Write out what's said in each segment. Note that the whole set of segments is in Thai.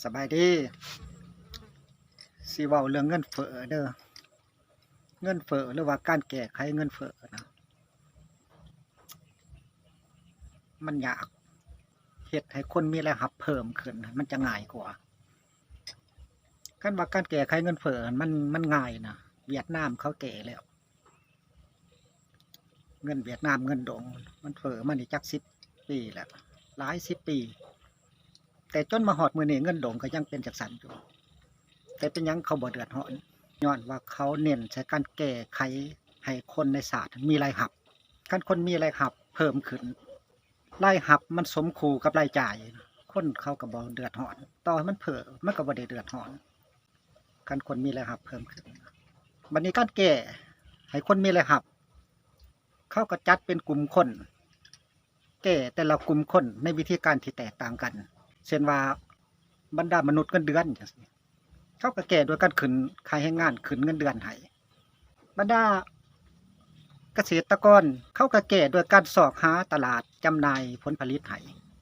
สบายดีสิเว้าเรื่องเงินเฟ้อเด้อเงินเฟ้อหรือว่าการแก้ไขเงินเฟ้อนะมันยากเฮ็ดให้คนมีรายรับเพิ่มขึ้นมันจะง่ายกว่าคันว่าการแก้ไขเงินเฟ้อมันง่ายนะเวียดนามเขาแก้แล้วเงินเวียดนามเงินดงมันเฟ้อมานี่จัก10 ปีแล้วหลาย10 ปีแต่จนมาฮอดมื้อนี้เงินดงก็ยังเป็นจังซั่นอยู่แต่เป็นหยังเขาบ่เดือดร้อนย้อนว่าเขาเน้นใช้การแก้ไขให้คนในชาติมีรายรับคันคนมีรายรับเพิ่มขึ้นรายรับมันสมคู่กับรายจ่ายคนเขาก็บ่เดือดร้อนต่อให้มันเพ้อมันก็บ่ได้เดือดร้อนคันคนมีรายรับเพิ่มขึ้นบัดนี้การแก้ให้คนมีรายรับเขาก็จัดเป็นกลุ่มคนแก้แต่ละกลุ่มคนในวิธีการที่แตกต่างกันเช่นว่าบรรดามนุษย์เงินเดือนจังซี่เขาก็แก้โดยการขึ้นค่าแรงงานขึ้นเงินเดือนให้บรรดาเกษตรกรเขาก็แก้โดยการสอกหาตลาดจำหน่ายผลผลิตให้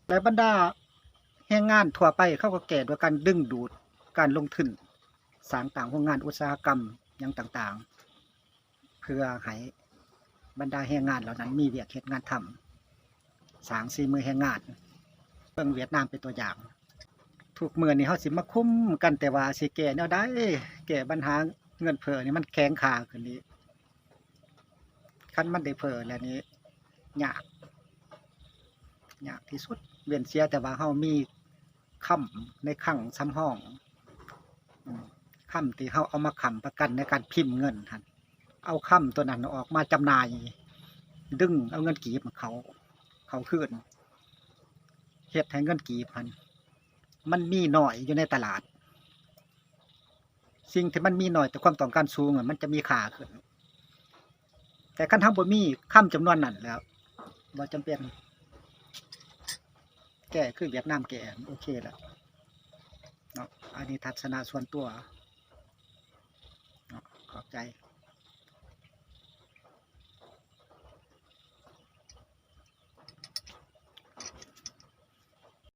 และบรรดาแรงงานทั่วไปเขาก็แก้โดยการดึงดูดการลงทุนสร้างต่างโรงงานอุตสาหกรรมหยังต่างๆเพื่อให้บรรดาแรงงานเหล่านั้นมีเวียกเฮ็ดงานทำสร้างฝีมือแรงงานเบิ่งเวียดนามเป็นตัวอย่างทุกมื้อนี้เฮาสิมาคุมกันแต่ว่าสิแก้แนวใดแก้ปัญหาเงินเฟ้อนี่มันแข็งค่าขึ้นนี้คันมันได้เฟ้อแล้วนี้ยากที่สุดเว้นเสียแต่ว่าเฮามีค้ำในคลังสำรองค้ำที่เฮาเอามาค้ำประกันในการพิมพ์เงินหั่นเอาค้ำตัวนั้นออกมาจำหน่ายดึงเอาเงินกีบเขาคืนเฮ็ดให้เงินกีบหั่นมันมีน้อยอยู่ในตลาดสิ่งที่มันมีน้อยแต่ความต้องการสูงมันจะมีค่าขึ้นแต่คันเฮาบ่มีค้ำจำนวนนั้นแล้วบ่จำเป็นแก้คือเวียดนามแก้โอเคแล้วเนาะอันนี้ทัศนะส่วนตัวเนาะขอบใจ